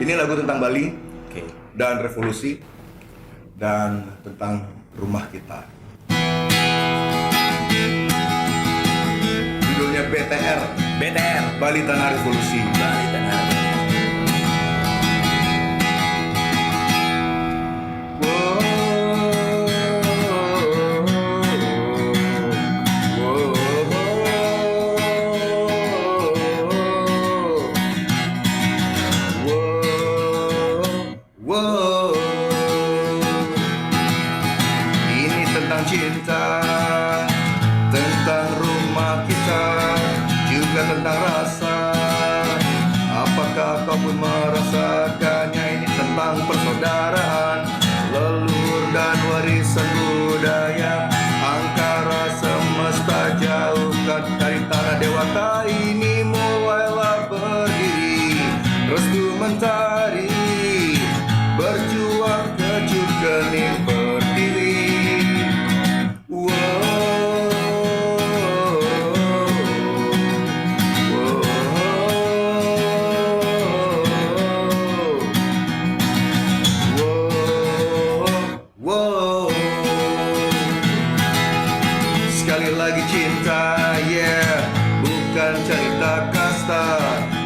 Ini lagu tentang Bali Oke. dan revolusi dan tentang rumah kita. Judulnya BTR, BTR. Bali Tanah Revolusi. Bali Tanah. Ini tentang cinta, tentang rumah kita, juga tentang rasa. Apakah kau pun merasakannya? Ini tentang persaudaraan, leluhur dan warisan budaya. Angkara semesta jauhkan dari tanah dewata ini, mulailah berdiri, restu mentari, berjuang kecup kening berdiri. Sekali lagi cinta, yeah, bukan cerita kasta.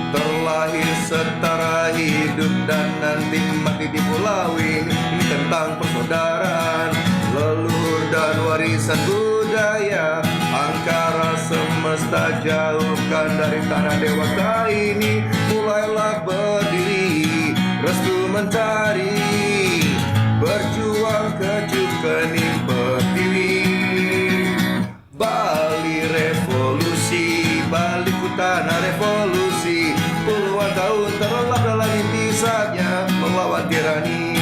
Terlahir setara hidup dan nanti mati di pulau ini. Ini tentang persaudaraan, leluhur dan warisan budaya. Angkara semesta jauhkan dari tanah dewata ini, mulailah berdiri, restu mentari, berjuang kecup kening berdiri. Bali revolusi, Bali ku tanah revolusi. Puluhan tahun terlelap dalam mimpi saatnya melawan tirani.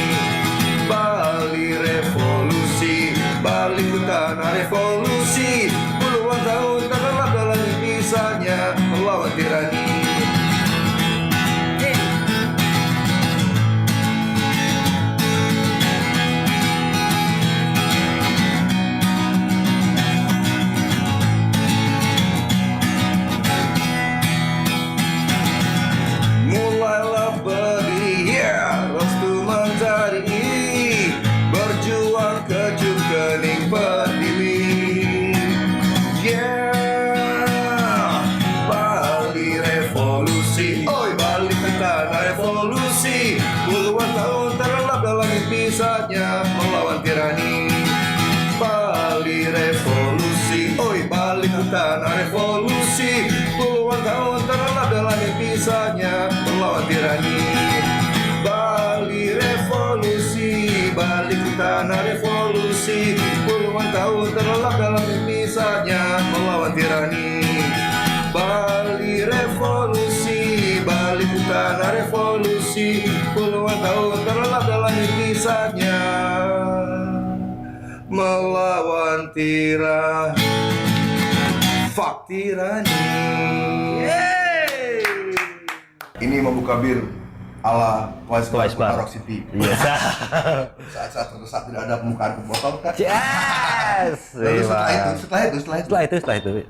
Bali revolusi, Bali ku tanah revolusi. Puluhan tahun terlelap dalam mimpi saatnya melawan tirani. Mulailah berdiri, yeah, restu mentari, berjuang kecup kening berdiri. Yeah, Bali revolusi, oi Bali tanah revolusi. Puluhan tahun terlelap dalam mimpi saatnya melawan tirani. Bali revolusi, oi Bali tanah revolusi. Puluhan tahun terlelap dalam mimpi saatnya melawan tirani. Bali revolusi, Bali tanah revolusi. Puluhan tahun terlelap dalam mimpi saatnya melawan tirani. Bali revolusi, Bali tanah revolusi. Puluhan tahun terlelap dalam mimpi saatnya melawan tirani. Fuck tirani. Ini membuka bir ala Twice Bar Rock City. Yes. Saat-saat terdesak tidak ada pembukaan botol kan? Yes. Lalu setelah itu.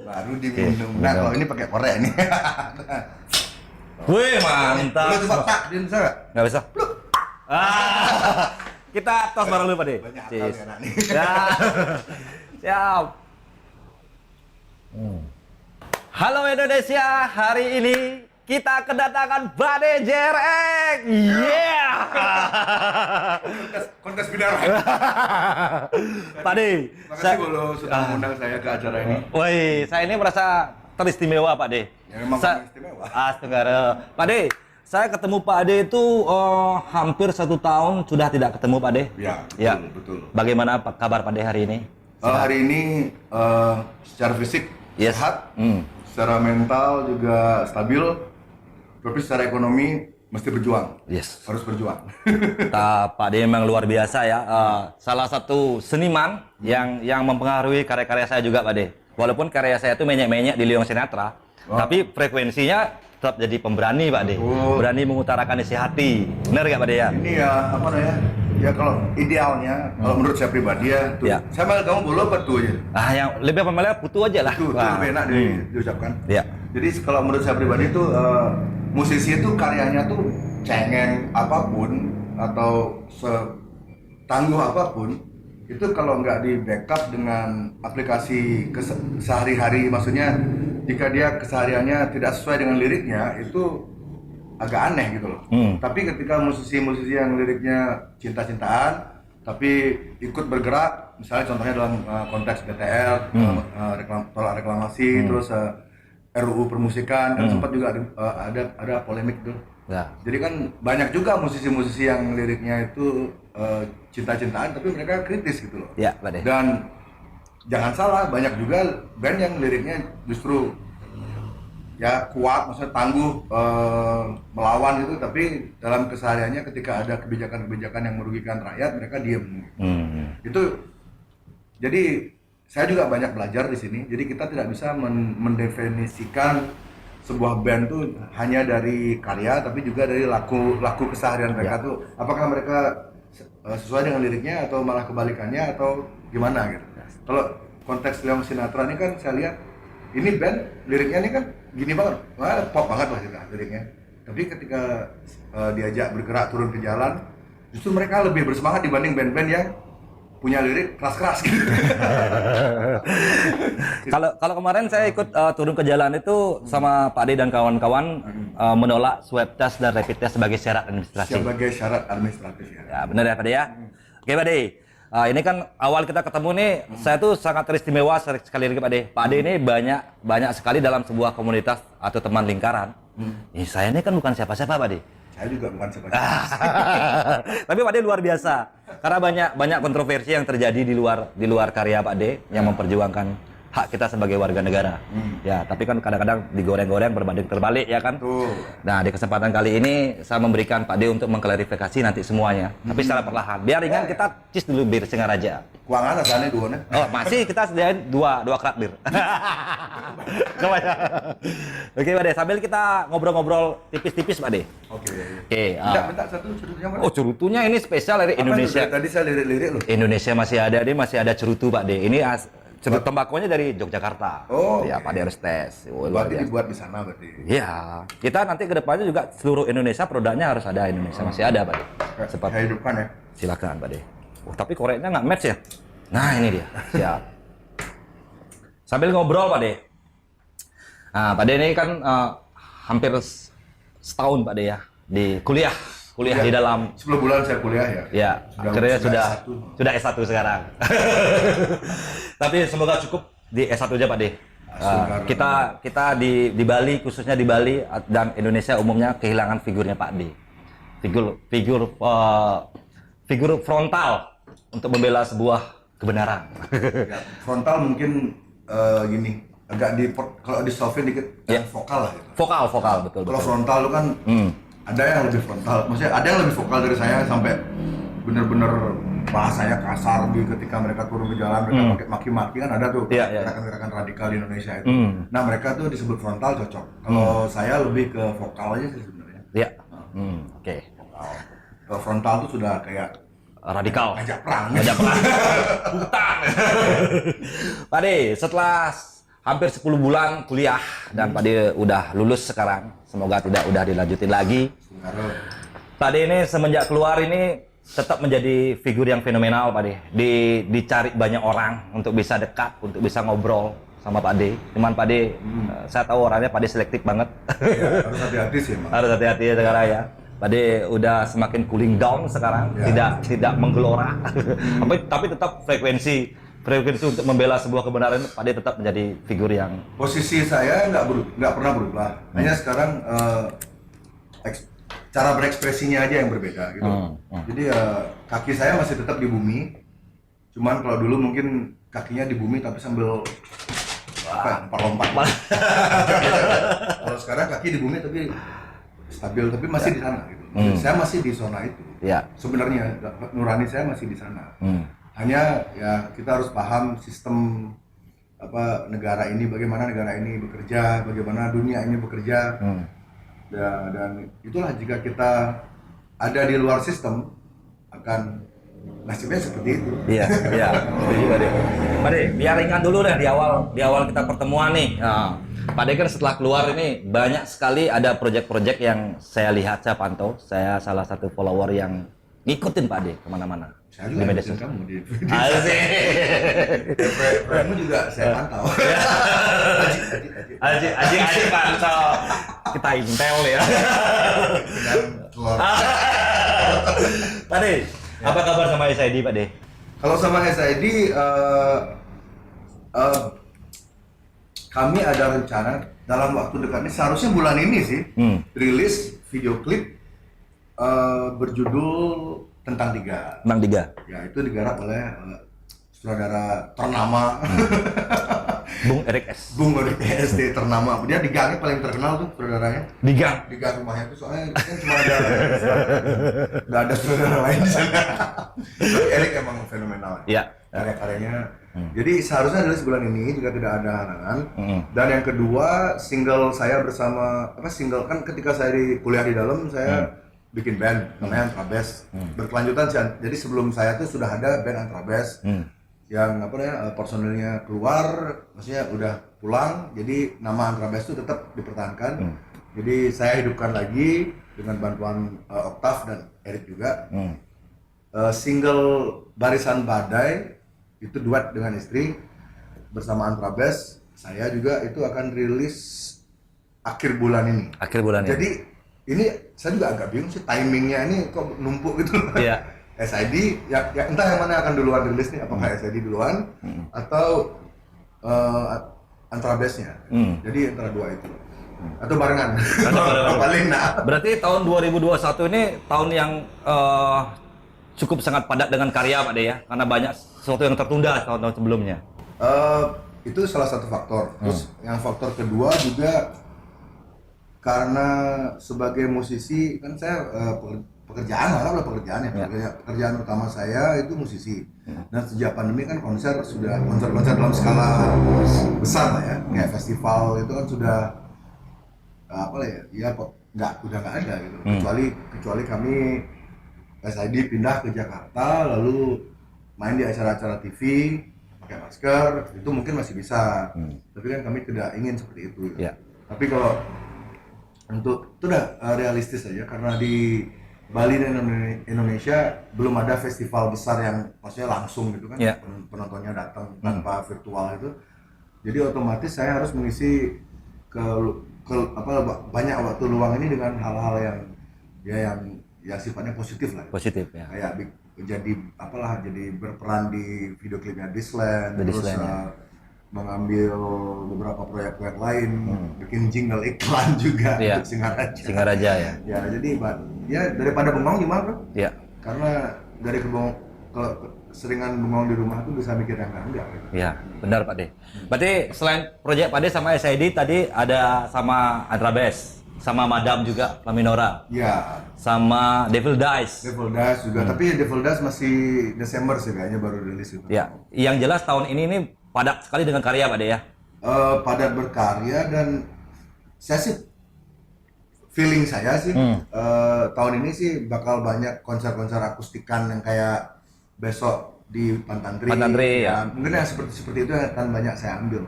Baru diminum. Nah, kalau ini pakai korek nih. Wih, mantap. Boleh coba tak, dia bisa nggak? Nggak bisa. Kita tos bareng dulu, Pak De. Banyak akal Cheers. nih anak nih. Ya. Siap. Halo Indonesia, hari ini kita kedatangan Bade JRX. Yeah. Kontes bidara. Pak De. Makasih kalau sudah mengundang saya ke acara ini. Woi, saya ini merasa teristimewa, Pak De. Ya, memang istimewa. Astaga. Pak De, saya ketemu Pak Ade itu hampir 1 tahun sudah tidak ketemu Pak De. Ya, betul. Bagaimana kabar Pak De hari ini? Hari ini secara fisik Yes. sehat, secara mental juga stabil, tapi secara ekonomi mesti berjuang. Yes. Harus berjuang. Pak De memang luar biasa ya. Salah satu seniman yang mempengaruhi karya-karya saya juga Pak De. Walaupun karya saya itu menyek-menyek di Liong Sinatra, tapi frekuensinya tetap jadi pemberani Pak De. Berani mengutarakan isi hati. Benar nggak Pak De ya? Ini ya apa namanya? Ya kalau idealnya, kalau menurut saya pribadi ya, tuh, Ya. saya manggil kamu Bolo apa tuh aja? Yang lebih apa malah putu aja lah. Tuh Wah. lebih enak diucapkan. Ya. Jadi kalau menurut saya pribadi tuh musisi itu karyanya tuh cengeng apapun atau setangguh apapun itu kalau nggak di backup dengan aplikasi sehari-hari, maksudnya jika dia kesehariannya tidak sesuai dengan liriknya itu agak aneh gitu loh. Tapi ketika musisi-musisi yang liriknya cinta-cintaan tapi ikut bergerak, misalnya contohnya dalam konteks BTR, tolak reklamasi, terus RUU permusikan, kan sempat juga ada polemik tuh. Ya. Jadi kan banyak juga musisi-musisi yang liriknya itu cinta-cintaan tapi mereka kritis gitu loh. Ya, Pak De. Dan jangan salah, banyak juga band yang liriknya justru ya kuat, maksudnya tangguh melawan gitu, tapi dalam kesehariannya ketika ada kebijakan-kebijakan yang merugikan rakyat mereka diem. Itu jadi saya juga banyak belajar di sini. Jadi kita tidak bisa mendefinisikan sebuah band tuh hanya dari karya, tapi juga dari laku keseharian mereka tuh. Apakah mereka sesuai dengan liriknya atau malah kebalikannya atau gimana gitu. Kalau konteks Leong Sinatra ini kan saya lihat ini band liriknya ini kan gini banget, pop banget lah kita liriknya. Tapi ketika diajak bergerak turun ke jalan, justru mereka lebih bersemangat dibanding band-band yang punya lirik keras-keras gitu. Kalau kemarin saya ikut turun ke jalan itu sama Pak De dan kawan-kawan menolak swab test dan rapid test sebagai syarat administrasi. Sebagai syarat administratif ya. Ya benar ya Pak De ya. Oke Pak De. Ini kan awal kita ketemu nih, saya tuh sangat teristimewa sekali lagi Pak De. Pak De ini banyak sekali dalam sebuah komunitas atau teman lingkaran. Saya ini kan bukan siapa-siapa Pak De. Saya juga bukan siapa-siapa. Tapi Pak De luar biasa. Karena banyak kontroversi yang terjadi di luar karya Pak De yang memperjuangkan hak kita sebagai warga negara. Ya, tapi kan kadang-kadang digoreng-goreng berbanding terbalik ya kan. Nah, di kesempatan kali ini saya memberikan Pak De untuk mengklarifikasi nanti semuanya. Tapi secara perlahan. Biar ringan kita cis dulu bir Singaraja. Kuangan asalnya dua nih. Oh, masih kita sediain dua kerat bir. Oke, Pak De, sambil kita ngobrol-ngobrol tipis-tipis Pak De. Oke. Minta satu cerutunya Pak. Oh, cerutunya ini spesial dari Indonesia. Tadi saya lirik-lirik loh. Indonesia masih ada cerutu Pak De. Ini cerut tembakonya dari Yogyakarta. Oh, ya Pak De harus tes. Berarti dibuat di sana berarti. Iya. Kita nanti kedepannya juga seluruh Indonesia produknya harus ada Indonesia masih ada Pak De. Cepat. Saya hidupkan ya. Silakan Pak De. Oh, tapi koreknya nggak match ya? Nah ini dia. Siap. Sambil ngobrol Pak De. Nah Pak De ini kan hampir setahun Pak De ya di kuliah di dalam 10 bulan saya kuliah ya. Ya, akhirnya sudah S1 sekarang. Tapi semoga cukup di S1 aja Pak De. Kita di Bali, khususnya di Bali dan Indonesia umumnya kehilangan figurnya Pak De. Figur frontal untuk membela sebuah kebenaran. Ya, frontal mungkin gini, agak kalau di solving dikit vokal lah gitu. Vokal betul. Kalau frontal itu kan ada yang lebih frontal, maksudnya ada yang lebih vokal dari saya sampai bener-bener bahasanya kasar ketika mereka turun ke jalan, mereka pakai maki-maki kan ada tuh gerakan-gerakan radikal di Indonesia itu. Nah mereka tuh disebut frontal cocok. Kalau saya lebih ke vokal aja sih sebenarnya. Iya. Oke. Kalau frontal tuh sudah kayak radikal. Ngajak perang. Hutan. Pak De, setelah hampir 10 bulan kuliah dan Pak De udah lulus sekarang, semoga tidak udah dilanjutin lagi. Pak De ini semenjak keluar ini tetap menjadi figur yang fenomenal Pak De. Dicari banyak orang untuk bisa dekat, untuk bisa ngobrol sama Pak De. Cuman Pak De, saya tahu orangnya Pak De selektif banget. Ya, harus hati-hati sih Mas. Harus hati-hati sekarang ya. Pak De udah semakin cooling down sekarang, tidak menggelora. Tapi tetap frekuensi untuk membela sebuah kebenaran, Pak De tetap menjadi figur yang posisi saya nggak pernah berubah. Hanya sekarang cara berekspresinya aja yang berbeda gitu. Jadi kaki saya masih tetap di bumi. Cuman kalau dulu mungkin kakinya di bumi tapi sambil lompat. Kalau sekarang kaki di bumi tapi stabil, tapi masih di sana gitu. Saya masih di zona itu. Sebenarnya nurani saya masih di sana. Hanya ya kita harus paham sistem negara ini, bagaimana negara ini bekerja, bagaimana dunia ini bekerja. Dan itulah jika kita ada di luar sistem akan nasibnya seperti itu. Iya, iya, setuju Pak De. Pak De, biar ringan dulu deh di awal kita pertemuan nih. Nah, Pak De kan setelah keluar ini banyak sekali ada proyek-proyek yang saya lihat, saya pantau. Saya salah satu follower yang ngikutin Pak De kemana-mana. Saya juga media ngikutin sosial. kamu di Asik. kamu juga saya pantau. Aji pantau. Kita intel ya. Dan telur. Pak De, apa kabar sama SID Pak De? Kalau sama SID, kami ada rencana dalam waktu dekat ini, seharusnya bulan ini sih, rilis video klip berjudul Tentang Tiga. Bang Tiga. Ya, itu digarap oleh sutradara ternama, Bung Erik S. Bung Erik S ternama. Dia di gangnya paling terkenal tuh sutradaranya. Di gang. Di gang rumahnya tuh soalnya kan cuma ada, nggak ada sutradara lain di sana. Tapi Erik emang fenomenal. Iya. Karya-karyanya. Jadi seharusnya rilis bulan ini jika tidak ada halangan. Dan yang kedua, single saya bersama single kan ketika saya kuliah di dalam saya bikin band namanya Antrabes. Berkelanjutan jadi sebelum saya tuh sudah ada band Antrabes. Yang personilnya keluar, maksudnya udah pulang, jadi nama Antrabes itu tetap dipertahankan. Jadi saya hidupkan lagi dengan bantuan Oktav dan Erik juga. Single Barisan Badai itu duet dengan istri bersama Antrabes. Saya juga itu akan rilis akhir bulan ini. Akhir bulan ini. Jadi ini saya juga agak bingung sih timingnya ini kok numpuk gitu. Iya. SID ya entah yang mana akan duluan rilis nih, apakah SID duluan atau Antrabesnya. Jadi antara dua itu. Atau barengan. Paling nah. Berarti tahun 2021 ini tahun yang cukup sangat padat dengan karya Pak De ya, karena banyak sesuatu yang tertunda tahun-tahun sebelumnya. Itu salah satu faktor. Terus yang faktor kedua juga karena sebagai musisi kan saya pekerjaan pekerjaan utama saya itu musisi. Dan sejak pandemi kan konser dalam skala besar lah ya, kayak festival itu kan sudah udah nggak ada gitu. Kecuali kami SID pindah ke Jakarta lalu main di acara-acara TV pakai masker, itu mungkin masih bisa. Tapi kan kami tidak ingin seperti itu gitu. Tapi kalau untuk itu udah realistis aja, karena di Bali dan Indonesia belum ada festival besar yang maksudnya langsung gitu kan, penontonnya datang tanpa virtual itu. Jadi otomatis saya harus mengisi banyak waktu luang ini dengan hal-hal yang sifatnya positif lah. Positif ya. Kayak jadi berperan di video klipnya Disland, terus mengambil beberapa proyek-proyek lain, bikin jingle iklan juga untuk Singaraja. Singaraja ya. Ya, jadi daripada bengong gimana, Bro? Iya. Karena dari keseringan bengong di rumah tuh bisa mikir yang enggak gitu. Iya, benar Pak De. Berarti selain proyek Pak De sama SID tadi ada sama Antrabes, sama Madam juga, Laminora. Iya. Sama Devil Dice. Devil Dice juga, tapi Devil Dice masih Desember sih kayaknya baru rilis itu. Ya, yang jelas tahun ini padat sekali dengan karya Pak De ya. Padat berkarya, dan saya sih feeling saya sih tahun ini sih bakal banyak konser-konser akustikan yang kayak besok di Pantantri. Ya. Mungkin yang seperti itu akan banyak saya ambil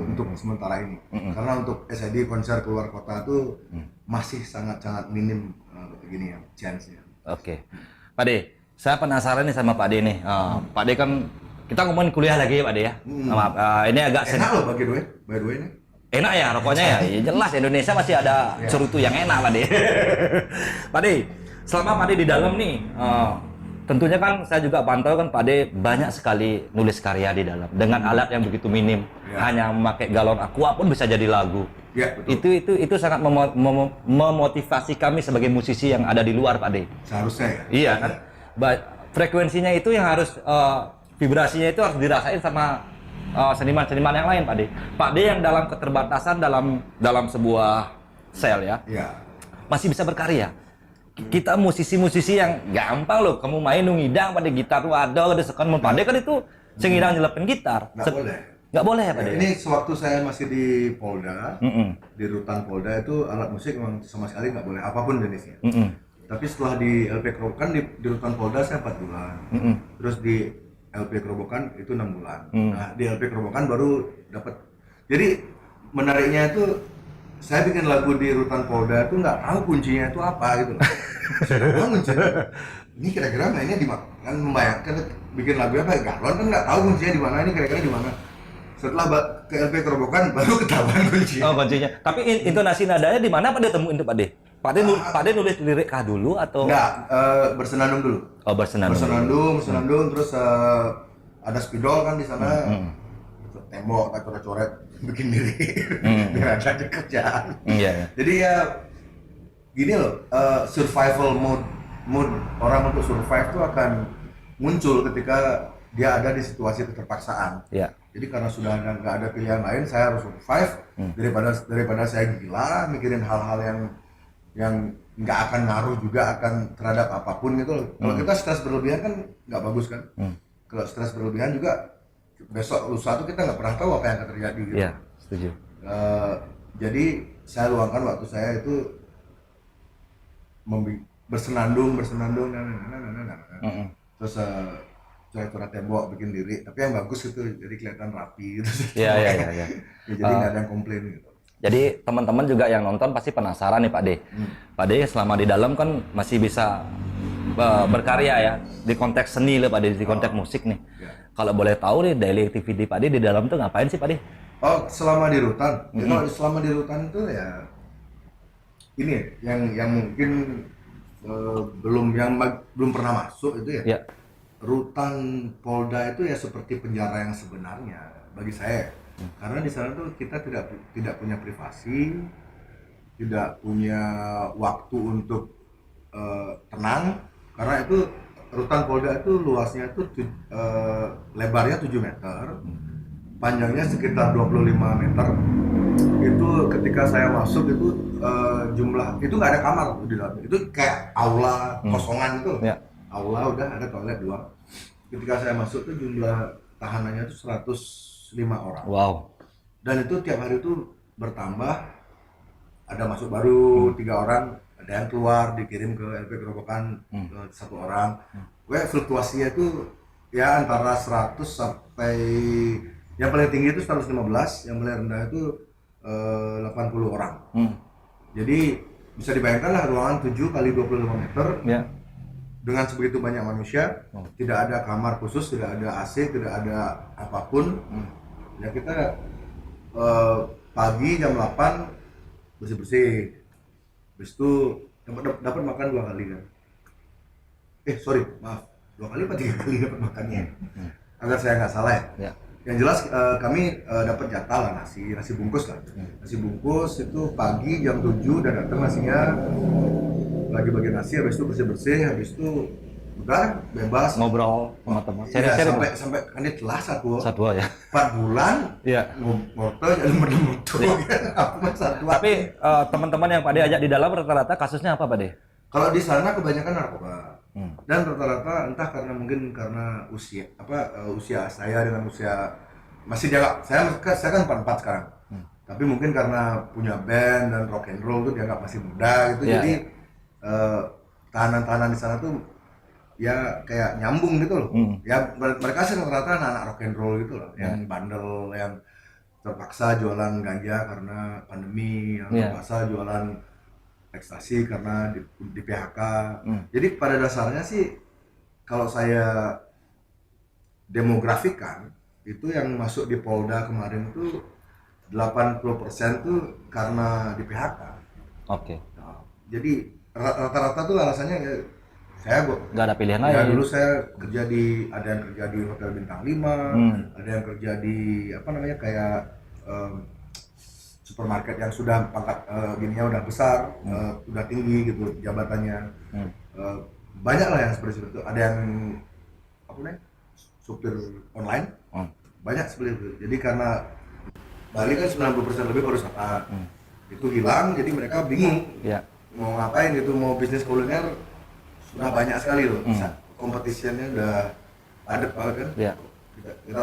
untuk sementara ini. Karena untuk SID konser keluar kota tuh masih sangat-sangat minim begini ya chance-nya. Oke. Pak De, saya penasaran nih sama Pak De nih. Pak De kan kita ngomongin kuliah lagi ya Pak De ya. Maaf, ini agak enak loh by the way ini. Enak ya rokoknya ya? Ya jelas Indonesia masih ada cerutu yang enak Pak De. Pak De, selama Pak De di dalam nih, tentunya kan saya juga pantau kan Pak De banyak sekali nulis karya di dalam dengan alat yang begitu minim, hanya memakai galon aqua pun bisa jadi lagu. Ya, betul. Itu sangat memotivasi kami sebagai musisi yang ada di luar Pak De. Seharusnya ya. Iya kan, frekuensinya itu yang harus vibrasinya itu harus dirasain sama seniman-seniman yang lain Pak De. Pak De yang dalam keterbatasan dalam sebuah sel ya, masih bisa berkarya. Kita musisi-musisi yang gampang loh, kamu main ngidang pada gitar tuh ada sekan Pak De kan itu sengidang nyelepin gitar. Nggak boleh. Nggak boleh ya Pak De. Ini sewaktu saya masih di Polda, di rutan Polda itu alat musik memang sama sekali nggak boleh apapun jenisnya. Tapi setelah di LP Kerobokan di rutan Polda saya 4 bulan. Terus di LP Kerobokan itu 6 bulan. Nah, di LP Kerobokan baru dapat. Jadi menariknya itu saya bikin lagu di rutan Polda itu nggak tahu kuncinya itu apa gitu. Saya nggak tahu kuncinya. Ini kira-kira mainnya di mana? Kan membayangkan bikin lagu apa? Galon kan nggak tahu kuncinya di mana. Ini kira-kira di mana? Setelah ke LP Kerobokan baru ketahuan kuncinya. Oh, kuncinya. Tapi intonasi nadanya di mana Pak De temuin tuh Pak De? Pak De nulis lirik kah dulu atau? Enggak, bersenandung dulu. Oh, bersenandung. Bersenandung, terus ada spidol kan di sana. Tembok, coret-coret, bikin diri. Biar ada kerjaan. Iya. Jadi ya gini loh, survival mood orang untuk survive itu akan muncul ketika dia ada di situasi keterpaksaan. Iya. Jadi karena sudah nggak ada pilihan lain, saya harus survive daripada saya gila mikirin hal-hal yang nggak akan ngaruh juga akan terhadap apapun gitu loh. Kalau kita stres berlebihan kan nggak bagus kan. Kalau stres berlebihan juga besok lusa tuh kita nggak pernah tahu apa yang akan terjadi gitu. Iya, setuju. Jadi saya luangkan waktu saya itu bersenandung terus coret-coret tembok bikin diri, tapi yang bagus gitu jadi kelihatan rapi gitu. Iya. Ya, jadi nggak ada yang komplain gitu. Jadi teman-teman juga yang nonton pasti penasaran nih Pak De. Pak De selama di dalam kan masih bisa berkarya ya di konteks seni lah Pak De, di konteks musik nih. Ya. Kalau boleh tahu nih daily activity Pak De di dalam tuh ngapain sih Pak De? Oh, selama di rutan. Ya, kalau selama di rutan itu ya ini yang mungkin belum pernah masuk itu ya. Ya. Rutan Polda itu ya seperti penjara yang sebenarnya bagi saya. Karena di sana tuh kita tidak punya privasi, tidak punya waktu untuk tenang, karena itu rutan Polda itu luasnya itu lebarnya 7 meter, panjangnya sekitar 25 meter. Itu ketika saya masuk itu jumlah itu nggak ada kamar di dalam, itu kayak aula kosongan itu. Ya. Aula udah ada toilet doang. Ketika saya masuk tuh jumlah tahanannya itu 105 orang. Wow. Dan itu tiap hari itu bertambah, ada masuk baru 3 orang, ada yang keluar dikirim ke LP Kerobokan ke 1 orang. Fluktuasinya itu ya antara 100 sampai yang paling tinggi itu 115, yang paling rendah itu 80 orang. Jadi bisa dibayangkan lah ruangan 7 kali 25 meter. Ya. Dengan sebegitu banyak manusia, tidak ada kamar khusus, tidak ada AC, tidak ada apapun. Ya kita pagi jam 8 bersih-bersih. Habis itu dapat makan 2 kali kan. Maaf, 2 kali apa 3 kali dapat makannya. Agar saya nggak salah ya. Yang jelas kami dapat jatah lah nasi bungkus lah. Nasi bungkus itu pagi jam 7 dan datang nasinya, bagi-bagi nasi, habis itu bersih-bersih, habis itu udah bebas Ngobrol sama teman. ya, sampai kan dia telah satu ya. 4 bulan Iya. ngobrol jadi motor apa satu. Tapi teman-teman yang Pak De ajak di dalam rata-rata kasusnya apa Pak De? Kalau di sana kebanyakan narkoba. Dan rata-rata entah karena usia saya dengan usia masih dianggap saya kan 44 sekarang. Tapi mungkin karena punya band dan rock and roll tuh dianggap masih muda gitu. Jadi tahanan-tahanan di sana tuh ya kayak nyambung gitu loh. Ya mereka sih rata-rata anak rock and roll gitu loh, yang bandel, yang terpaksa jualan ganja karena pandemi, yang terpaksa jualan ekstasi karena di PHK. Jadi pada dasarnya sih kalau saya demografikan itu yang masuk di Polda kemarin tuh 80% tuh karena di PHK. Oke. Nah, jadi rata-rata tuh alasannya ya, saya nggak ada pilihan ya, lain. dulu saya ada yang kerja di hotel bintang 5, ada yang kerja di kayak supermarket yang sudah pangkat gininya udah besar, udah tinggi gitu jabatannya. Banyak lah yang seperti itu. Ada yang supir online, banyak seperti itu. Jadi karena Bali kan 90% lebih pariwisata, itu hilang, jadi mereka bingung mau ngapain gitu, mau bisnis kuliner sudah banyak sekali loh, competitionnya udah padat banget kan. Kita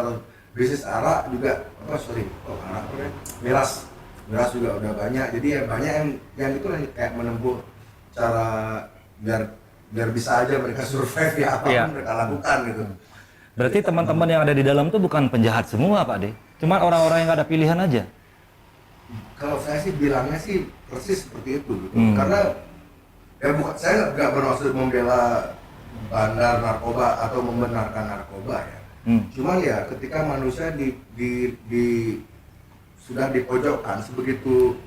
bisnis arak juga, miras juga udah banyak, jadi ya banyak yang itu kayak menempuh cara biar bisa aja mereka survive ya apapun Iya. mereka lakukan gitu. Berarti teman-teman yang ada di dalam tuh bukan penjahat semua Pak De, cuman orang-orang yang nggak ada pilihan aja. Kalau saya sih bilangnya sih persis seperti itu gitu. Karena ya bukan, saya nggak bermaksud membela bandar narkoba atau membenarkan narkoba ya. Cuman ya ketika manusia sudah dipojokkan sebegitu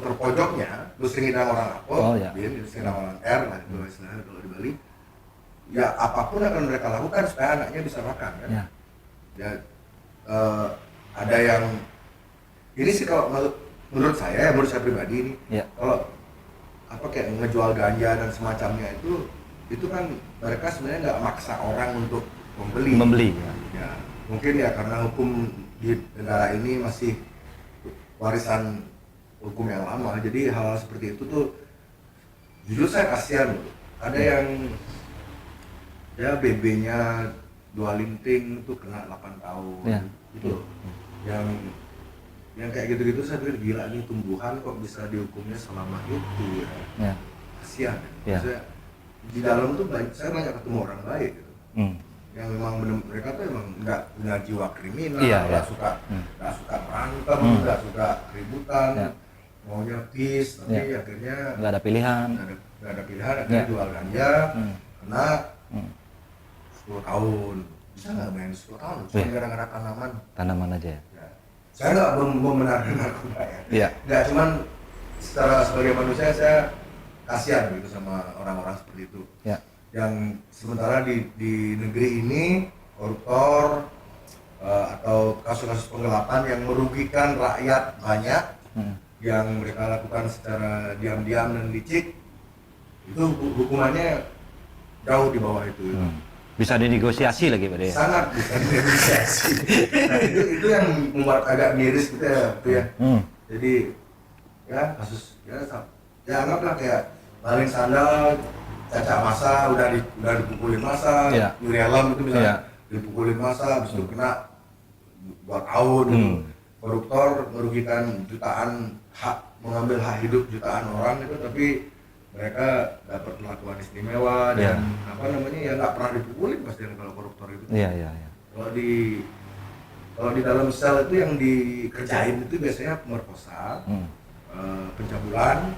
terpojoknya, lu sengidang orang Apol, sengidang orang R lah itu istilahnya kalau di Bali. Ya apapun akan mereka lakukan supaya anaknya bisa makan kan. Ya ada yang ini sih kalau menurut saya pribadi ini, kalau apa kayak ngejual ganja dan semacamnya itu kan mereka sebenarnya nggak maksa orang untuk membeli. Ya mungkin ya karena hukum di negara ini masih warisan hukum yang lama, jadi hal seperti itu tuh jujur saya kasihan loh. Ada yang ya BB-nya 2 linting tuh kena 8 tahun gitu loh. Yang kayak gitu-gitu saya pikir gila nih, tumbuhan kok bisa dihukumnya selama itu ya. Kasihan ya. Maksudnya, di dalam tuh saya banyak ketemu orang baik gitu. Yang memang mereka tuh emang nggak punya jiwa kriminal, nggak suka berantem, nggak suka keributan, maunya peace, tapi akhirnya nggak ada pilihan, akhirnya jual ganja, kena 10 tahun, bisa nggak main 10 tahun, cuma gara-gara tanaman aja ya. Saya nggak membenarkan narkoba ya, nggak, cuman sebagai manusia saya kasihan gitu sama orang-orang seperti itu. Yang sementara di negeri ini koruptor atau kasus-kasus penggelapan yang merugikan rakyat banyak, yang mereka lakukan secara diam-diam dan licik, itu hukumannya jauh di bawah itu. Bisa dinegosiasi lagi Pak De. Sangat bisa dinegosiasi. Nah, itu yang membuat agak miris gitu ya. Jadi ya kasus ya anggaplah kayak maling sandal, cacat massa, udah dipukulin massa, nyuri helm itu bisa dipukulin massa, habis itu kena 2 tahun gitu. Koruptor merugikan jutaan mengambil hak hidup jutaan orang itu, tapi mereka dapat perlakuan istimewa dan ya nggak pernah dipukulin pasti kalau koruptor itu. Kalau di dalam sel itu yang dikerjain itu biasanya pemerkosa, pencabulan.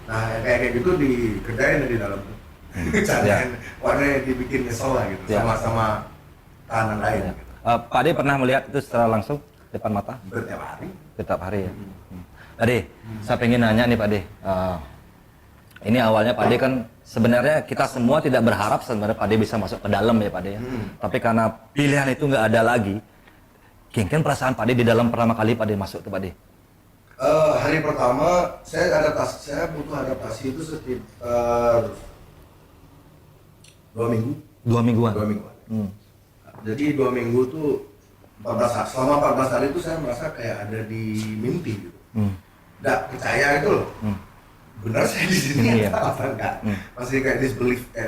Nah kayak gitu dikerjain di dalam tuh. Warnanya dibikin nyesel lah gitu, sama tahanan lain. Gitu. Pak De pernah melihat itu secara langsung depan mata? Setiap hari ya. Pak De, saya pengen nanya nih Pak De. Ini awalnya Pak De kan sebenarnya kita semua tidak berharap sebenarnya Pak De bisa masuk ke dalam ya Pak De ya. Tapi karena pilihan itu nggak ada lagi, mungkin perasaan Pak De di dalam pertama kali Pak De masuk tuh Pak De? Hari pertama saya butuh adaptasi itu sekitar 2 minggu. 2 mingguan. Jadi 2 minggu tuh 14 hari. Selama 14 hari itu saya merasa kayak ada di mimpi gitu. Nggak percaya itu loh. Benar saya di sini apa enggak? Masih kayak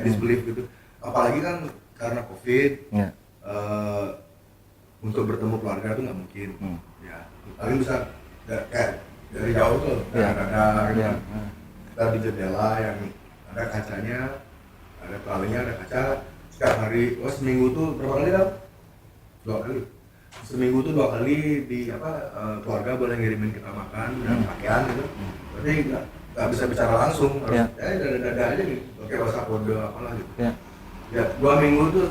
disbelief gitu. Apalagi kan karena COVID, untuk bertemu keluarga itu nggak mungkin. Ya, paling bisa kayak dari jauh tuh, ada gitu. Kita di jendela yang ada kacanya, ada pelalinya, ada kaca. Setiap hari, seminggu tuh berapa kali tau? 2 kali. Seminggu tuh 2 kali keluarga boleh ngirimin kita makan dan pakaian gitu. Tapi nggak bisa bicara langsung, harus dada aja gitu, pakai bahasa kode apalah gitu. Ya 2 minggu tuh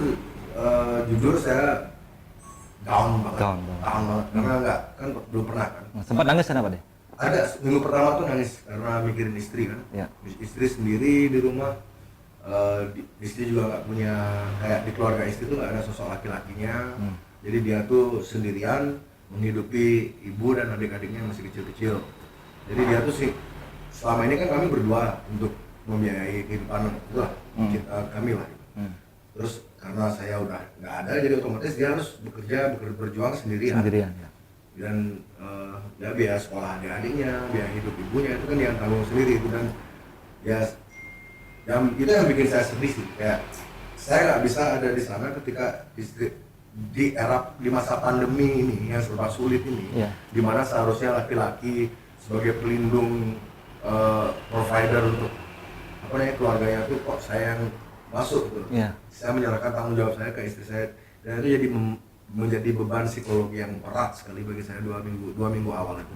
jujur saya down banget, karena kan belum pernah kan. Sempat nangis kan Pak De? Ada, minggu pertama tuh nangis karena mikirin istri kan. Istri sendiri di rumah, istri juga nggak punya, kayak di keluarga istri tuh nggak ada sosok laki-lakinya. Jadi dia tuh sendirian menghidupi ibu dan adik-adiknya yang masih kecil-kecil. Jadi dia tuh sih, selama ini kan kami berdua untuk membiayai kehidupan itulah kami lah. Terus karena saya udah nggak ada, jadi otomatis dia harus berjuang sendirian. Dan ya biaya sekolah adik-adiknya, biaya hidup ibunya itu kan dia tanggung sendiri itu. Dan ya itu yang bikin saya sedih sih, kayak saya nggak bisa ada di sana ketika di era di masa pandemi ini yang serba sulit ini, di mana seharusnya laki-laki sebagai pelindung, provider untuk apa namanya keluarganya tuh kok saya yang masuk gitu. Iya. Saya menyerahkan tanggung jawab saya ke istri saya dan itu jadi menjadi beban psikologi yang berat sekali bagi saya 2 minggu awal itu.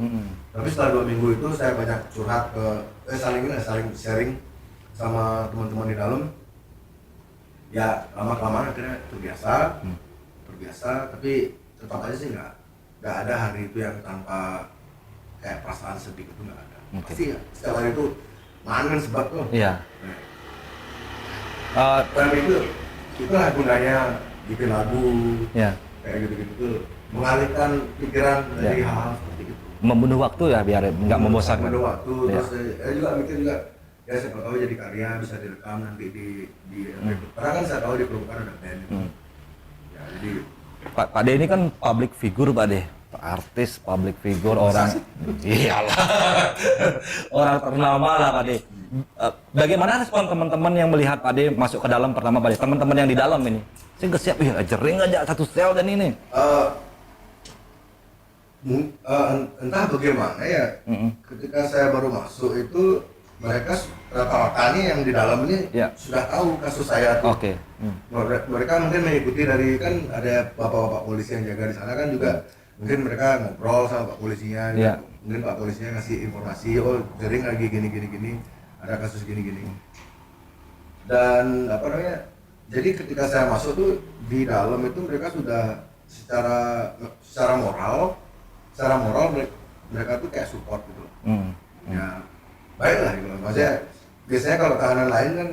Tapi setelah 2 minggu itu saya banyak curhat ke saling sharing sama teman-teman di dalam. Ya lama kelamaan akhirnya terbiasa, tapi tetap aja sih nggak ada hari itu yang tanpa kayak perasaan sedih itu nggak ada. Pasti ya, setiap hari itu makan sebab tuh. Iya. Dan itulah gunanya bikin lagu. Ya. Kayak gitu-gitu tuh mengalihkan pikiran dari hal-hal seperti itu. Membunuh waktu ya biar nggak membosankan. Membunuh waktu, Ya. terus saya juga mikir juga ya siapa tahu jadi karya bisa direkam nanti di karena kan saya tahu di permukaan ada band itu. Ya jadi Pak De ini kan public figure Pak De, artis, public figure, orang iyalah orang ternama lah Pak De. Bagaimana respon teman-teman yang melihat Pak De masuk ke dalam pertama Pak De? Teman-teman yang di dalam ini, saya nggak siap, jering aja satu sel dan ini. Entah bagaimana ya, ketika saya baru masuk itu mereka rata-rata yang di dalam ini sudah tahu kasus saya tuh. Oke. Mereka mungkin mengikuti dari kan ada bapak-bapak polisi yang jaga di sana kan juga mungkin mereka ngobrol sama pak polisinya, mungkin pak polisinya ngasih informasi, oh jering lagi gini, ada kasus gini. Dan apa namanya? Jadi ketika saya masuk tuh di dalam itu mereka sudah secara moral mereka tuh kayak support gitu. Ya baiklah gitu. Maksudnya biasanya kalau tahanan lain kan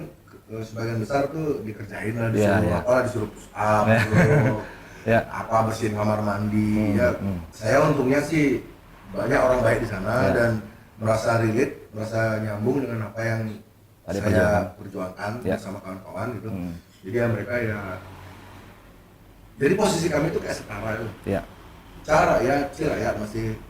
sebagian besar tuh dikerjain lah, disuruh push up, disuruh apa bersihin kamar mandi. Saya untungnya sih banyak orang baik di sana dan merasa relate, merasa nyambung dengan apa yang saya perjuangkan bersama kawan-kawan gitu. Jadi ya mereka jadi posisi kami itu kayak setara itu. Cara ya Cirayat masih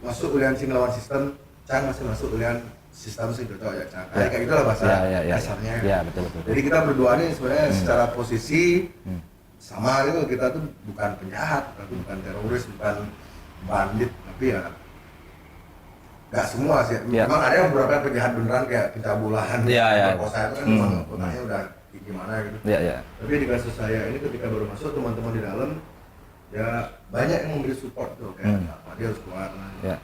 masuk ulian lawan sistem, Cang masih masuk ulian sistem sih cocok ya Cang. Kayak gitulah bahasa kasarnya. Iya, betul. Jadi kita berdua ini sebenarnya secara posisi sama itu, kita tuh bukan penjahat, bukan teroris, bukan bandit, tapi ya nggak semua sih. Memang ada yang beberapa penjahat beneran kayak pencabulan, perkosaan itu kan memang otaknya udah gimana gitu. Tapi di kasus saya ini ketika baru masuk teman-teman di dalam ya banyak yang memberi support tuh kayak Pak dia harus kuat,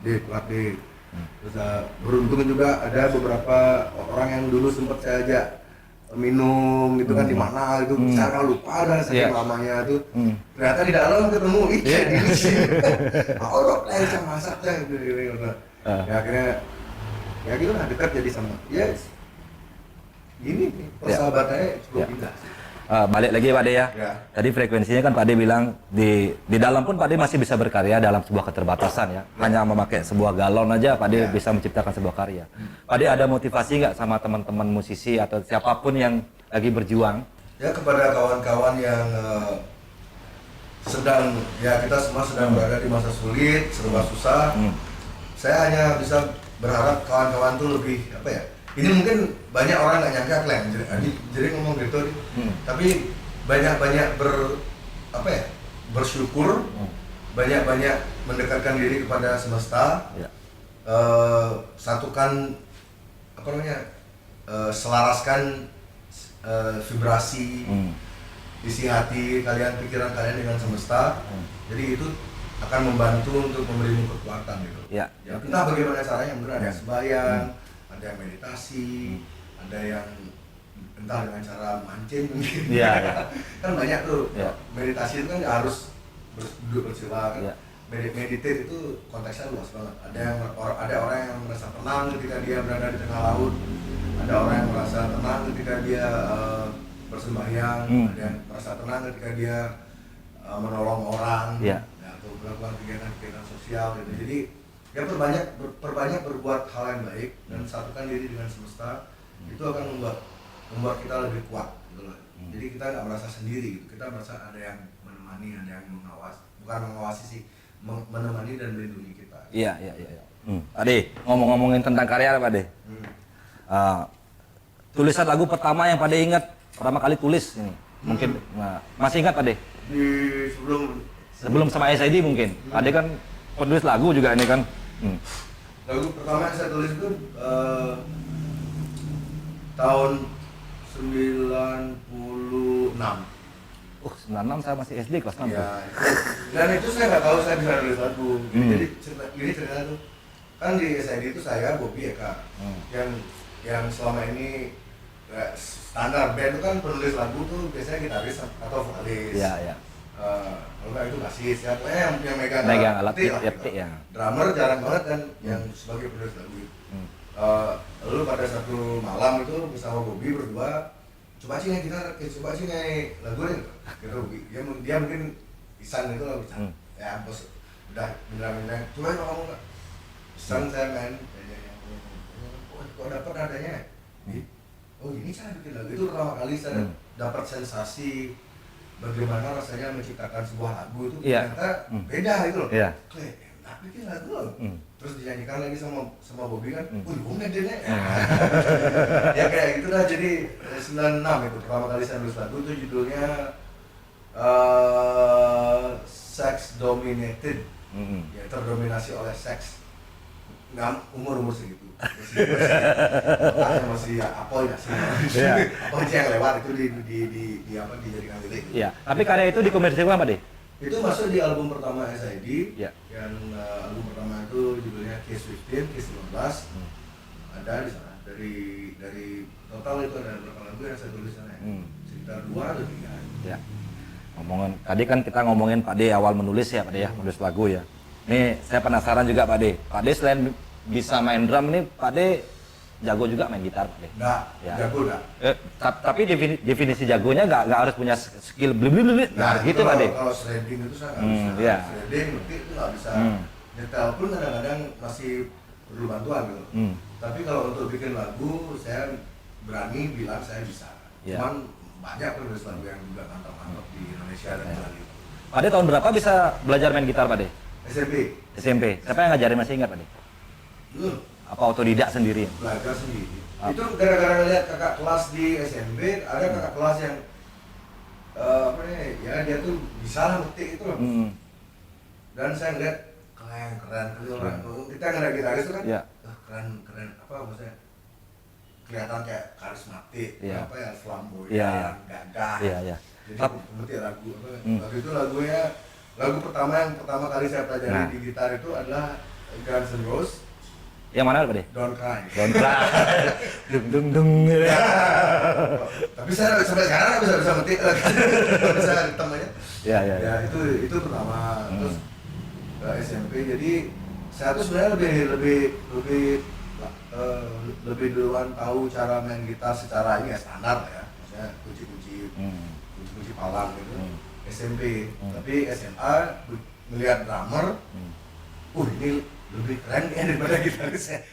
dia kuat deh. Terus beruntung juga ada beberapa orang yang dulu sempat saya ajak minum gitu kan di mana gitu, saya lupa dah saking lamanya tuh. Ternyata di dalam ketemu kayak gini sih. Oh dok, saya masak dah gitu. Ya akhirnya ya gitu lah dekat jadi sama. Ya gini persahabatannya cukup indah sih. Balik lagi Pak De ya. Tadi frekuensinya kan Pak De bilang di dalam pun Pak De masih bisa berkarya dalam sebuah keterbatasan ya. Hanya memakai sebuah galon aja Pak De bisa menciptakan sebuah karya. Pak De ada motivasi nggak sama teman-teman musisi atau siapapun yang lagi berjuang? Ya kepada kawan-kawan yang kita semua sedang berada di masa sulit, serba susah. Saya hanya bisa berharap kawan-kawan tuh lebih apa ya? Ini mungkin banyak orang nggak nyangka Glenn, jadi ngomong gitu, tapi banyak bersyukur, banyak mendekatkan diri kepada semesta, satukan selaraskan vibrasi isi hati kalian, pikiran kalian dengan semesta, jadi itu akan membantu untuk memberimu kekuatan gitu. Ya entah bagaimana caranya, mungkin ada sembahyang, ada yang meditasi, ada yang entah dengan cara mancing mungkin. Kan banyak tuh. Meditasi itu kan nggak harus duduk bersila kan. Meditate itu konteksnya luas banget. Ada orang yang merasa tenang ketika dia berada di tengah laut, ada orang yang merasa tenang ketika dia bersembahyang, ada yang merasa tenang ketika dia menolong orang, atau melakukan kegiatan sosial gitu. Jadi ya perbanyak berbuat hal yang baik dan satukan diri dengan semesta, itu akan membuat kita lebih kuat gitu loh. Jadi kita nggak merasa sendiri gitu, kita merasa ada yang menemani, ada yang mengawasi sih, menemani dan melindungi kita. Iya. Pak De, ngomongin tentang karya Pak De, tulisan lagu pertama yang Pak De ingat pertama kali tulis ini mungkin masih ingat Pak De? Sebelum sama SID mungkin. Pak De kan penulis lagu juga ini kan. Lagu pertama yang saya tulis itu tahun 96. 96 saya masih SD kelas 6 tuh. Ya, dan itu saya nggak tahu saya bisa nulis lagu. Jadi cerita tuh kan di SID itu saya Bobby Eka yang selama ini standar band itu kan penulis lagu tuh biasanya gitaris atau vokalis. Iya, iya. Kalau nggak itu basis ya, pokoknya yang megang alat gitu. ya. Drummer jarang banget kan yang sebagai penulis lagu. Lalu pada satu malam itu bersama Bobby berdua coba sih gitar, coba sih lagu nih, gitu. Dia mungkin Isan itu lah bisa. Ya bos udah beneran coba kamu nggak Isan saya main, kok dapat nadanya? Oh ini cara bikin lagu itu pertama kali saya dapat sensasi bagaimana rasanya menciptakan sebuah lagu itu ternyata beda gitu loh. Enak bikin lagu loh. Terus dinyanyikan lagi sama Bobby kan, wih ngedenya. Ya kayak gitu dah. Jadi 96 itu pertama kali saya nulis lagu itu judulnya Sex Dominated. Ya terdominasi oleh seks. Nggak umur segitu. Masih apoy nggak sih? Apa aja yang lewat itu dijadikan lirik. Iya. Tapi karya itu dikomersilkan apa deh? Itu masuk di album pertama SID. Ya. Yang album pertama itu judulnya Kiss 15, Kiss 15. Ada di sana. Dari total itu ada berapa lagu yang saya tulis sana? Sekitar 2 atau 3. Ya. Tadi kan kita ngomongin Pak D awal menulis ya, Pak D ya, menulis lagu ya. Nih saya penasaran juga Pak D. Pak D selain bisa main drum ini, Pak D jago juga main gitar Pak D? Enggak, ya. Jago enggak. Tapi definisi jagonya nggak harus punya skill blibli nah, gitu Pak D? Kalau shredding itu saya nggak bisa. Yeah. Shredding ngerti itu nggak bisa. Detail pun kadang-kadang masih perlu bantuan gitu. Tapi kalau untuk bikin lagu, saya berani bilang saya bisa. Yeah. Cuman banyak penulis lagu yang juga mantap-mantap di Indonesia dan Bali. Pak D tahun berapa bisa belajar main gitar Pak D? SMP. Siapa yang ngajarin, masih ingat Pak D? Apa otodidak sendiri? Belajar sendiri. Itu gara-gara lihat kakak kelas di SMP, ada kakak kelas yang dia tuh bisa lah ngetik itu loh. Dan saya ngeliat keren orang. Kita ngeliat gitaris itu kan, keren apa maksudnya? Kelihatan kayak karismatik, flamboyan, gagah. Jadi ngetik lagu apa? Lagu itu lagu pertama yang pertama kali saya pelajari di gitar itu adalah Guns N' Roses. Yang mana Pak D? Don't Cry. Dung. Ya. Tapi saya sampai sekarang nggak bisa ngetik, bisa temannya. Ya itu pertama. Terus SMP, jadi saya tuh sebenarnya lebih duluan tahu cara main gitar secara ini ya standar ya, maksudnya kunci palang gitu. SMP, tapi SMA melihat drummer, ini lebih keren ya daripada gitarisnya.